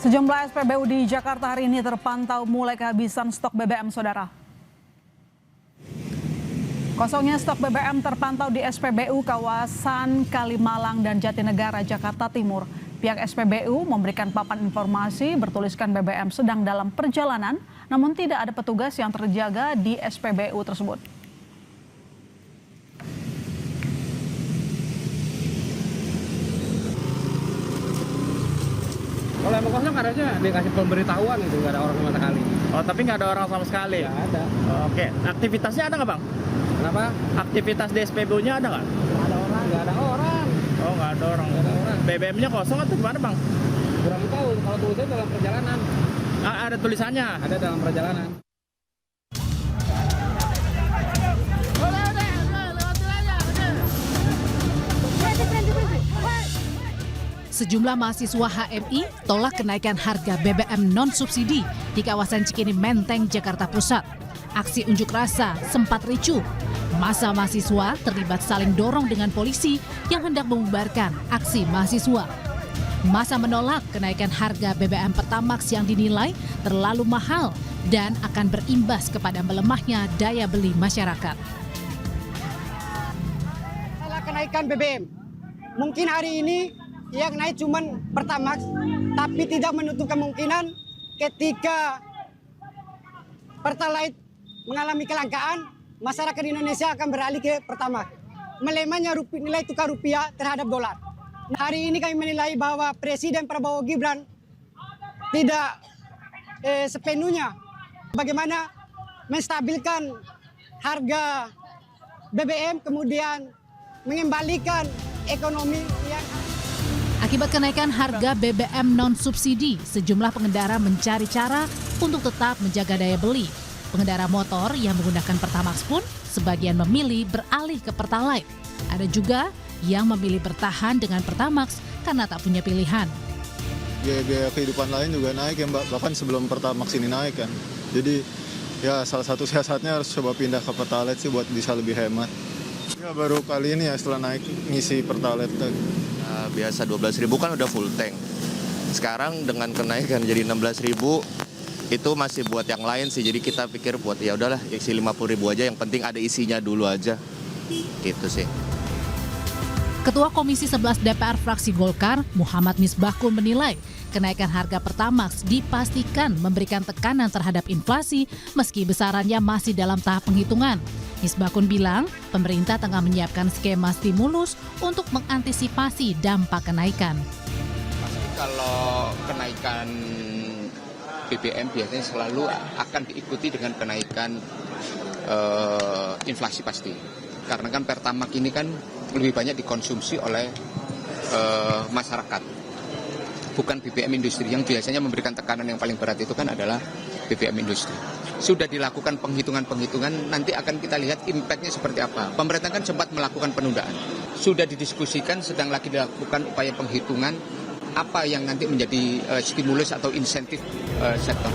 Sejumlah SPBU di Jakarta hari ini terpantau mulai kehabisan stok BBM, saudara. Kosongnya stok BBM terpantau di SPBU kawasan Kalimalang dan Jatinegara, Jakarta Timur. Pihak SPBU memberikan papan informasi bertuliskan BBM sedang dalam perjalanan, namun tidak ada petugas yang terjaga di SPBU tersebut. Kalau emang kosong harusnya dikasih pemberitahuan gitu, nggak ada orang sama sekali. Oh, tapi nggak ada orang sama sekali? Nggak ada. Oke, aktivitasnya ada nggak, Bang? Kenapa? Aktivitas di SPBU-nya ada nggak? Nggak ada orang. Nggak ada orang. Oh, nggak ada orang. Nggak ada orang. BBM-nya kosong atau gimana, Bang? Kurang tahu, kalau tulisnya dalam perjalanan. Ada tulisannya? Ada dalam perjalanan. Sejumlah mahasiswa HMI tolak kenaikan harga BBM non-subsidi di kawasan Cikini Menteng, Jakarta Pusat. Aksi unjuk rasa sempat ricuh. Massa mahasiswa terlibat saling dorong dengan polisi yang hendak membubarkan aksi mahasiswa. Massa menolak kenaikan harga BBM Pertamax yang dinilai terlalu mahal dan akan berimbas kepada melemahnya daya beli masyarakat. Kenaikan BBM, mungkin hari ini yang naik cuman Pertamax, tapi tidak menutup kemungkinan ketika Pertalite mengalami kelangkaan, masyarakat Indonesia akan beralih ke Pertamax. Melemahnya nilai tukar rupiah terhadap dolar. Hari ini kami menilai bahwa Presiden Prabowo Gibran tidak sepenuhnya bagaimana menstabilkan harga BBM, kemudian mengembalikan ekonomi yang... Akibat kenaikan harga BBM non-subsidi, sejumlah pengendara mencari cara untuk tetap menjaga daya beli. Pengendara motor yang menggunakan Pertamax pun sebagian memilih beralih ke Pertalite. Ada juga yang memilih bertahan dengan Pertamax karena tak punya pilihan. Biaya kehidupan lain juga naik ya Mbak, bahkan sebelum Pertamax ini naik kan. Jadi ya salah satu siasatnya harus coba pindah ke Pertalite sih buat bisa lebih hemat. Ya baru kali ini ya setelah naik ngisi Pertalite. Biasa 12.000 kan udah full tank. Sekarang dengan kenaikan jadi 16.000 itu masih buat yang lain sih. Jadi kita pikir buat ya udahlah isi 50.000 aja, yang penting ada isinya dulu aja. Gitu sih. Ketua Komisi 11 DPR fraksi Golkar, Muhammad Misbahkun menilai kenaikan harga Pertamax dipastikan memberikan tekanan terhadap inflasi meski besarannya masih dalam tahap penghitungan. Misbahkun bilang pemerintah tengah menyiapkan skema stimulus untuk mengantisipasi dampak kenaikan. Pasti kalau kenaikan BBM biasanya selalu akan diikuti dengan kenaikan inflasi pasti. Karena kan Pertamax ini kan lebih banyak dikonsumsi oleh masyarakat. Bukan BBM industri, yang biasanya memberikan tekanan yang paling berat itu kan adalah BBM industri. Sudah dilakukan penghitungan-penghitungan, nanti akan kita lihat impact-nya seperti apa. Pemerintah kan sempat melakukan penundaan. Sudah didiskusikan, sedang lagi dilakukan upaya penghitungan apa yang nanti menjadi stimulus atau insentif sektor.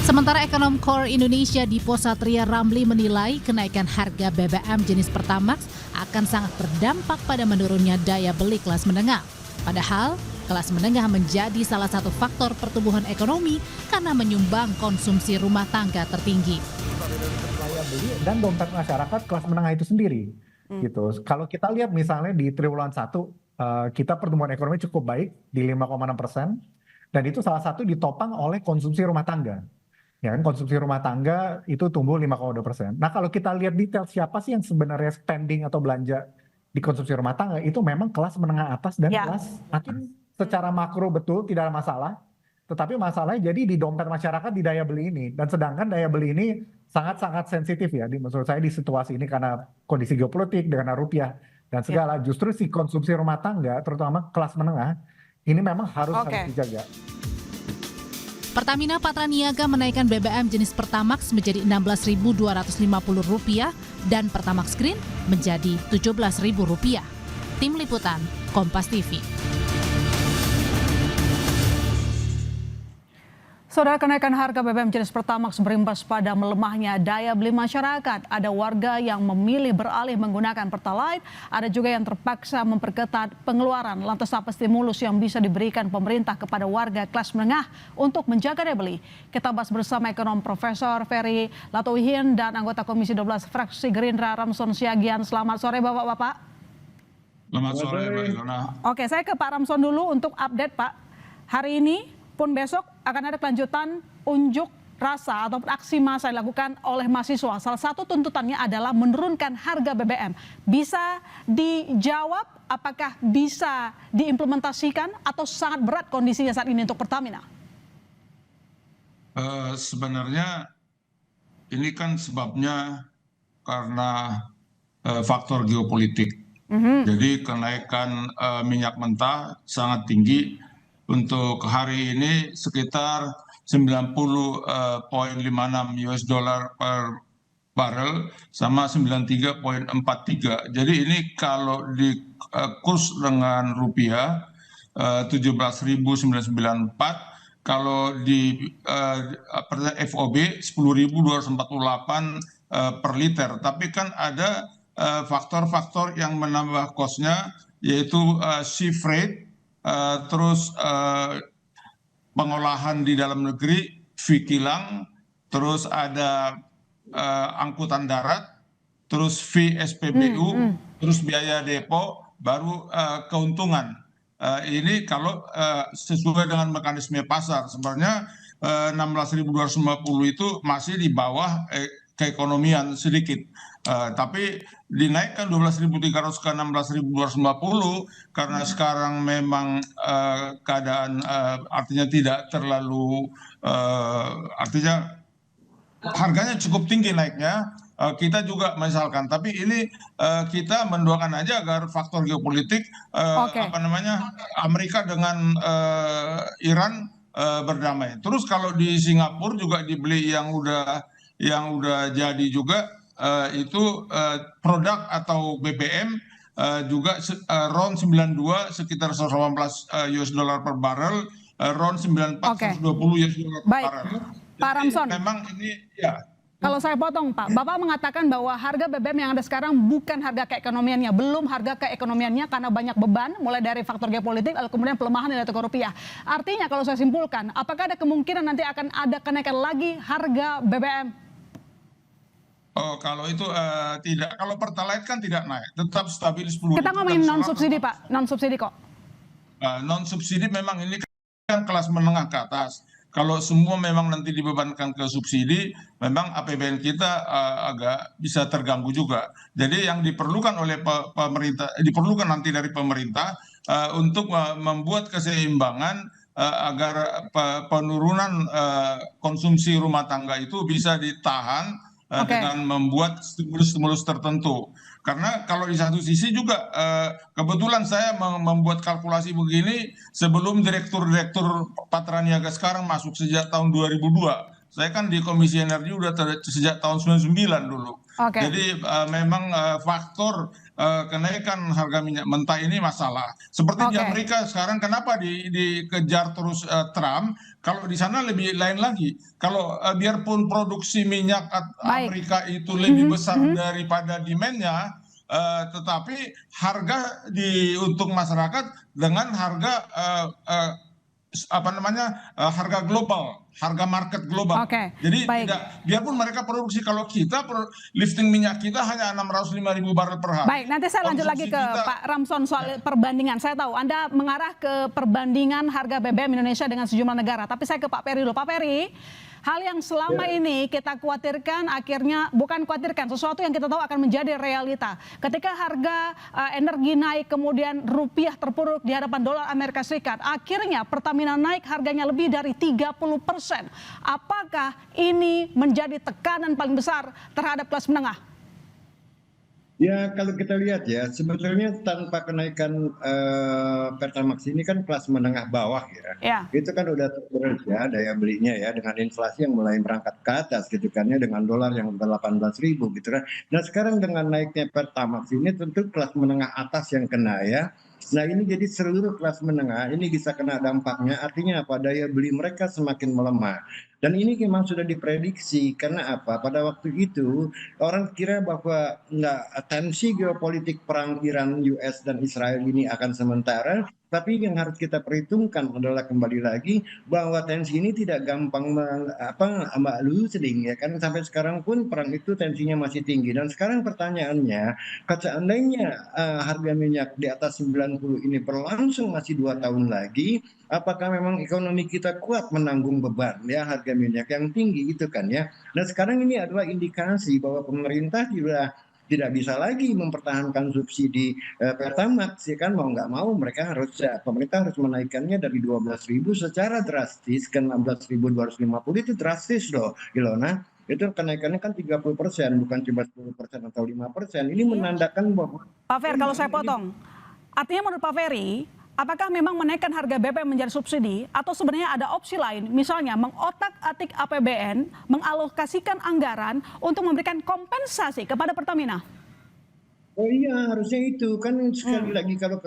Sementara ekonom Core Indonesia Dipo Satria Ramli menilai kenaikan harga BBM jenis Pertamax akan sangat berdampak pada menurunnya daya beli kelas menengah. Padahal, kelas menengah menjadi salah satu faktor pertumbuhan ekonomi karena menyumbang konsumsi rumah tangga tertinggi. Daya beli dan dompet masyarakat kelas menengah itu sendiri. Gitu. Kalau kita lihat misalnya di triwulan 1, kita pertumbuhan ekonomi cukup baik di 5,6%, dan itu salah satu ditopang oleh konsumsi rumah tangga. Ya kan, konsumsi rumah tangga itu tumbuh 5,2%. Nah kalau kita lihat detail siapa sih yang sebenarnya spending atau belanja di konsumsi rumah tangga, itu memang kelas menengah atas dan kelas makin secara makro betul tidak ada masalah. Tetapi masalahnya jadi di dompet masyarakat, di daya beli ini. Dan sedangkan daya beli ini sangat-sangat sensitif ya menurut saya di situasi ini karena kondisi geopolitik dengan rupiah dan segala. Justru si konsumsi rumah tangga terutama kelas menengah ini memang harus dijaga. Pertamina Patraniaga menaikkan BBM jenis Pertamax menjadi Rp16.250 dan Pertamax Green menjadi Rp17.000. Tim Liputan, Kompas TV. Saudara, kenaikan harga BBM jenis Pertamax berimbas pada melemahnya daya beli masyarakat. Ada warga yang memilih beralih menggunakan Pertalite, ada juga yang terpaksa memperketat pengeluaran. Lantas apa stimulus yang bisa diberikan pemerintah kepada warga kelas menengah untuk menjaga daya beli? Kita bahas bersama ekonom Profesor Ferry Latowihin dan anggota Komisi 12 fraksi Gerindra Ramson Siagian. Selamat sore Bapak-Bapak. Selamat sore Mbak Ilona. Oke, saya ke Pak Ramson dulu untuk update Pak. Hari ini pun besok akan ada kelanjutan unjuk rasa ataupun aksi massa dilakukan oleh mahasiswa. Salah satu tuntutannya adalah menurunkan harga BBM. Bisa dijawab apakah bisa diimplementasikan atau sangat berat kondisinya saat ini untuk Pertamina? Sebenarnya ini kan sebabnya karena faktor geopolitik. Jadi kenaikan minyak mentah sangat tinggi. Untuk hari ini sekitar 90,56 US dollar per barrel sama 93,43. Jadi ini kalau di kurs dengan rupiah 17.994, kalau di FOB 10.248 per liter. Tapi kan ada faktor-faktor yang menambah kosnya, yaitu sea freight, terus pengolahan di dalam negeri, fee kilang, terus ada angkutan darat, terus fee SPBU, terus biaya depo, baru keuntungan. Ini kalau sesuai dengan mekanisme pasar, sebenarnya 16.250 itu masih di bawah keekonomian sedikit. Tapi dinaikkan 12.300 ke 16.250 karena sekarang memang keadaan artinya tidak terlalu artinya harganya cukup tinggi naiknya. Kita juga misalkan, tapi ini kita mendoakan aja agar faktor geopolitik Amerika dengan Iran berdamai. Terus kalau di Singapura juga dibeli yang udah jadi juga, itu produk atau BBM juga RON 92 sekitar 118 US dollar per barrel, RON 94 120 US dollar per barrel. Pak Ramson, memang ini ya. Kalau saya potong Pak, Bapak mengatakan bahwa harga BBM yang ada sekarang bukan harga keekonomiannya, belum harga keekonomiannya karena banyak beban, mulai dari faktor geopolitik, lalu kemudian pelemahan nilai tukar rupiah. Artinya kalau saya simpulkan, apakah ada kemungkinan nanti akan ada kenaikan lagi harga BBM? Oh, kalau itu tidak, kalau Pertalite kan tidak naik, tetap stabil 10. Kita ngomongin non subsidi Pak, non subsidi kok. Non subsidi memang ini kan kelas menengah ke atas. Kalau semua memang nanti dibebankan ke subsidi, memang APBN kita agak bisa terganggu juga. Jadi yang diperlukan oleh pemerintah, diperlukan nanti dari pemerintah untuk membuat keseimbangan agar penurunan konsumsi rumah tangga itu bisa ditahan dengan membuat stimulus-stimulus tertentu. Karena kalau di satu sisi juga kebetulan saya membuat kalkulasi begini sebelum direktur Patraniaga sekarang masuk sejak tahun 2002. Saya kan di Komisi Energi udah sejak tahun 99 dulu. Jadi memang faktor kenaikan harga minyak mentah ini masalah. Seperti di Amerika sekarang kenapa dikejar terus Trump? Kalau di sana lebih lain lagi. Kalau biarpun produksi minyak Amerika itu lebih besar daripada demand-nya, tetapi harga untuk masyarakat dengan harga harga global, harga market global. Jadi tidak, biarpun mereka produksi, kalau kita lifting minyak kita hanya 605.000 barel per hari. Baik, nanti saya lanjut lagi ke Pak Ramson soal perbandingan. Saya tahu Anda mengarah ke perbandingan harga BBM Indonesia dengan sejumlah negara. Tapi saya ke Pak Ferry dulu. Pak Ferry, hal yang selama ini kita khawatirkan akhirnya, bukan khawatirkan, sesuatu yang kita tahu akan menjadi realita. Ketika harga energi naik, kemudian rupiah terpuruk di hadapan dolar Amerika Serikat, akhirnya Pertamina naik harganya lebih dari 30%. Apakah ini menjadi tekanan paling besar terhadap kelas menengah? Ya, kalau kita lihat ya, sebetulnya tanpa kenaikan Pertamax ini kan kelas menengah bawah ya. Itu kan udah tergerus ya daya belinya ya, dengan inflasi yang mulai merangkak ke atas gitu kan ya, dengan dolar yang udah 18.000 gitu kan. Nah sekarang dengan naiknya Pertamax ini tentu kelas menengah atas yang kena ya. Nah ini jadi seluruh kelas menengah ini bisa kena dampaknya, artinya apa? Daya beli mereka semakin melemah. Dan ini memang sudah diprediksi, karena apa? Pada waktu itu orang kira bahwa tensi geopolitik perang Iran, US dan Israel ini akan sementara, tapi yang harus kita perhitungkan adalah kembali lagi bahwa tensi ini tidak gampang luluseding, ya kan, sampai sekarang pun perang itu tensinya masih tinggi. Dan sekarang pertanyaannya, seandainya harga minyak di atas 90 ini berlangsung masih 2 tahun lagi, apakah memang ekonomi kita kuat menanggung beban ya harga minyak yang tinggi itu kan ya. Dan sekarang ini adalah indikasi bahwa pemerintah juga tidak bisa lagi mempertahankan subsidi Pertamax, ya kan, mau nggak mau pemerintah harus menaikkannya dari 12.000 secara drastis ke 16.250. Itu drastis loh, Ilona. Itu kenaikannya kan 30%, bukan cuma 10% atau 5%. Ini menandakan bahwa Pak Fer, kalau saya potong, artinya menurut Pak Ferry, apakah memang menaikkan harga BBM menjadi subsidi atau sebenarnya ada opsi lain, misalnya mengotak-atik APBN, mengalokasikan anggaran untuk memberikan kompensasi kepada Pertamina? Oh iya, harusnya itu kan sekali lagi kalau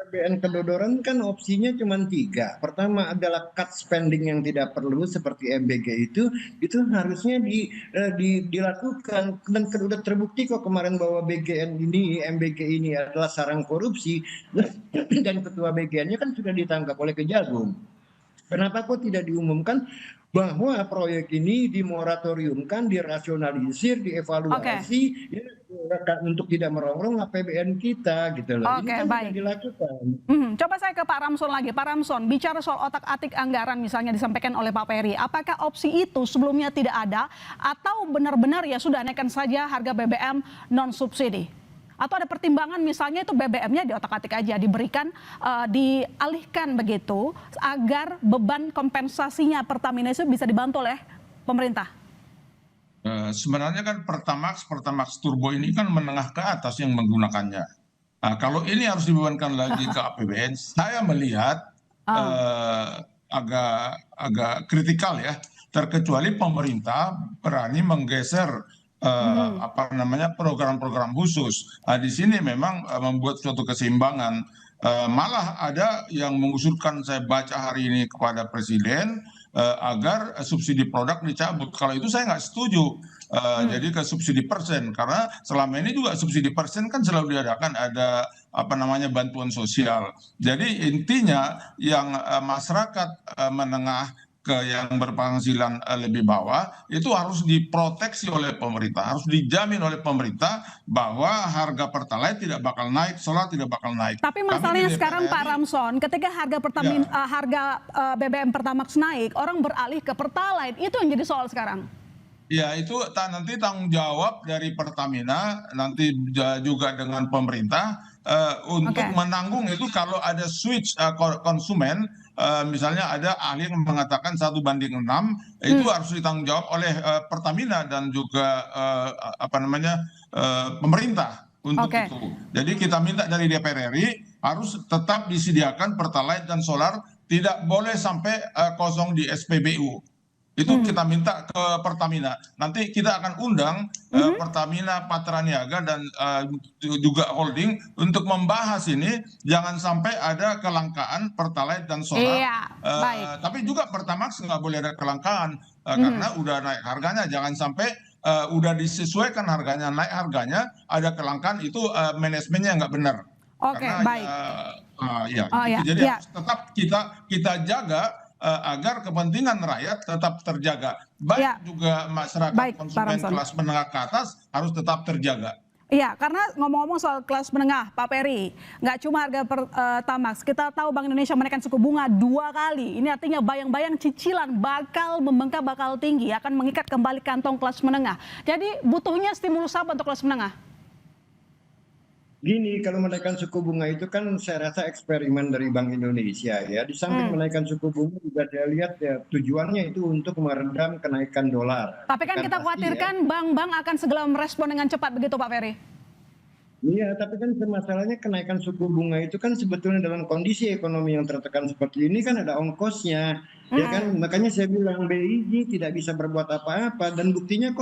APBN kedodoran kan opsinya cuma 3. Pertama adalah cut spending yang tidak perlu seperti MBG itu harusnya dilakukan, dan sudah terbukti kok kemarin bahwa MBG ini adalah sarang korupsi dan ketua BGN-nya kan sudah ditangkap oleh Kejagung. Kenapa kok tidak diumumkan bahwa proyek ini dimoratoriumkan, dirasionalisir, dievaluasi untuk tidak merongrong APBN kita gitu loh. Oke, ini kan baik. tidak dilakukan. Coba saya ke Pak Ramson lagi. Pak Ramson, bicara soal otak-atik anggaran misalnya disampaikan oleh Pak Ferry, apakah opsi itu sebelumnya tidak ada atau benar-benar ya sudah naikkan saja harga BBM non subsidi? Atau ada pertimbangan misalnya itu BBM-nya di otak-atik aja, diberikan, dialihkan begitu agar beban kompensasinya Pertamina itu bisa dibantu oleh pemerintah? Sebenarnya kan Pertamax Turbo ini kan menengah ke atas yang menggunakannya. Nah, kalau ini harus dibebankan lagi ke APBN, saya melihat agak kritikal ya. Terkecuali pemerintah berani menggeser program-program khusus. Di sini memang membuat suatu keseimbangan. Malah ada yang mengusulkan, saya baca hari ini, kepada Presiden agar subsidi produk dicabut. Kalau itu saya nggak setuju. Jadi ke subsidi persen, karena selama ini juga subsidi persen kan selalu diadakan ada bantuan sosial. Jadi intinya yang masyarakat menengah ke yang berpenghasilan lebih bawah itu harus diproteksi oleh pemerintah, harus dijamin oleh pemerintah bahwa harga Pertalite tidak bakal naik, solar tidak bakal naik. Tapi masalahnya sekarang Pak Ramson, ketika harga BBM Pertamax naik, orang beralih ke Pertalite, itu yang jadi soal sekarang. Ya, itu nanti tanggung jawab dari Pertamina, nanti juga dengan pemerintah untuk menanggung itu kalau ada switch konsumen. Misalnya ada ahli yang mengatakan 1:6, itu harus ditanggung jawab oleh Pertamina dan juga pemerintah untuk itu. Jadi kita minta dari DPR RI harus tetap disediakan Pertalite dan solar, tidak boleh sampai kosong di SPBU. Itu kita minta ke Pertamina. Nanti kita akan undang Pertamina, Patraniaga dan juga holding untuk membahas ini. Jangan sampai ada kelangkaan Pertalite dan solar. Tapi juga Pertamax nggak boleh ada kelangkaan karena udah naik harganya. Jangan sampai udah disesuaikan harganya, naik harganya, ada kelangkaan, itu manajemennya nggak benar. Jadi tetap kita jaga agar kepentingan rakyat tetap terjaga. Baik juga masyarakat konsumen kelas menengah ke atas harus tetap terjaga. Iya, karena ngomong-ngomong soal kelas menengah, Pak Ferry, nggak cuma harga Pertamax, kita tahu Bank Indonesia menaikkan suku bunga 2 kali. Ini artinya bayang-bayang cicilan bakal membengkak, bakal tinggi, akan mengikat kembali kantong kelas menengah. Jadi butuhnya stimulus apa untuk kelas menengah? Gini, kalau menaikkan suku bunga itu kan saya rasa eksperimen dari Bank Indonesia ya. Di samping menaikkan suku bunga juga saya lihat ya tujuannya itu untuk meredam kenaikan dolar. Tapi kan kita khawatirkan bank-bank akan segera merespon dengan cepat, begitu Pak Ferry? Iya, tapi kan masalahnya kenaikan suku bunga itu kan sebetulnya dalam kondisi ekonomi yang tertekan seperti ini kan ada ongkosnya. Ya kan, makanya saya bilang BI ini tidak bisa berbuat apa-apa dan buktinya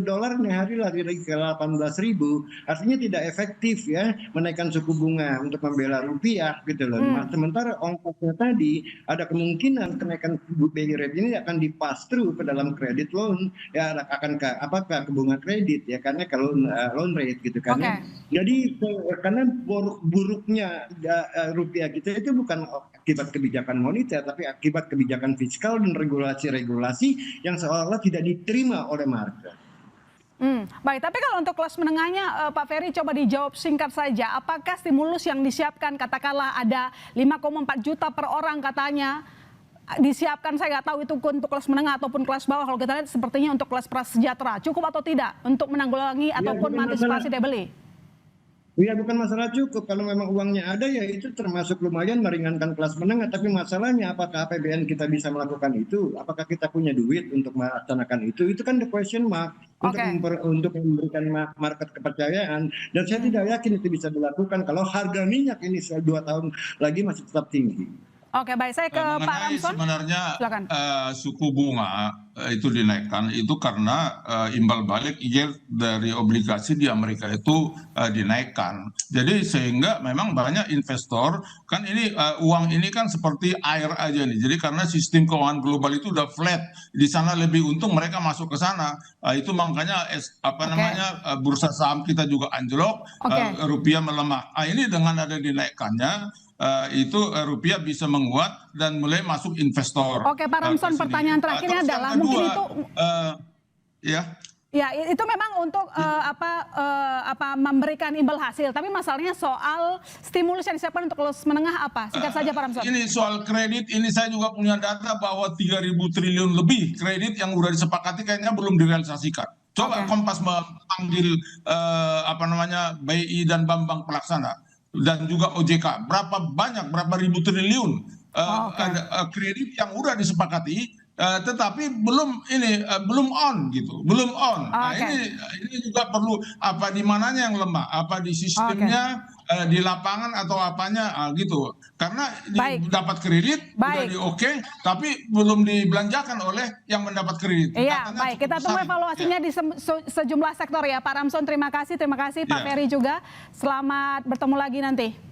dolar nih hari lari lagi ke 18.000, artinya tidak efektif ya menaikkan suku bunga untuk membela rupiah gitu loh. Sementara ongkosnya tadi ada kemungkinan kenaikan BI rate ini akan dipass through ke dalam credit loan ya, akan ke bunga kredit ya, karena kalau loan rate gitu kan. Jadi karena buruknya rupiah kita itu bukan akibat kebijakan moneter tapi akibat kebijakan fiskal dan regulasi-regulasi yang seolah-olah tidak diterima oleh market. Baik, tapi kalau untuk kelas menengahnya, Pak Ferry coba dijawab singkat saja. Apakah stimulus yang disiapkan, katakanlah ada 5,4 juta per orang katanya, disiapkan, saya nggak tahu itu untuk kelas menengah ataupun kelas bawah. Kalau kita lihat sepertinya untuk kelas prasejahtera, cukup atau tidak untuk menanggulangi ataupun mengantisipasi daya beli? Ya bukan masalah cukup, kalau memang uangnya ada ya itu termasuk lumayan meringankan kelas menengah, tapi masalahnya apakah APBN kita bisa melakukan itu, apakah kita punya duit untuk melaksanakan itu kan the question mark untuk memberikan market kepercayaan, dan saya tidak yakin itu bisa dilakukan kalau harga minyak ini 2 tahun lagi masih tetap tinggi. Oke, baik, saya ke Pak Ramson. Sebenarnya suku bunga itu dinaikkan itu karena imbal balik yield dari obligasi di Amerika itu dinaikkan. Jadi sehingga memang banyak investor kan ini uang ini kan seperti air aja nih. Jadi karena sistem keuangan global itu udah flat, di sana lebih untung mereka masuk ke sana. Itu makanya bursa saham kita juga anjlok, rupiah melemah. Ini dengan ada dinaikannya itu rupiah bisa menguat dan mulai masuk investor. Oke, Pak Ramson, pertanyaan terakhirnya adalah mungkin itu ya itu memang untuk memberikan imbal hasil, tapi masalahnya soal stimulus yang disiapkan untuk kelas menengah apa? Singkat saja Pak Ramson. Ini soal kredit, ini saya juga punya data bahwa 3.000 triliun lebih kredit yang udah disepakati kayaknya belum direalisasikan. Coba Kompas memanggil BI dan Bambang Pelaksana dan juga OJK, berapa ribu triliun kredit yang udah disepakati, tetapi belum on gitu, belum on. Nah, ini juga perlu di mananya yang lemah, apa di sistemnya, di lapangan atau apanya gitu. Karena dapat kredit udah tapi belum dibelanjakan oleh yang mendapat kredit. Iya, baik. Kita tunggu evaluasinya di sejumlah sektor ya, Pak Ramson. Terima kasih Pak Ferry juga. Selamat bertemu lagi nanti.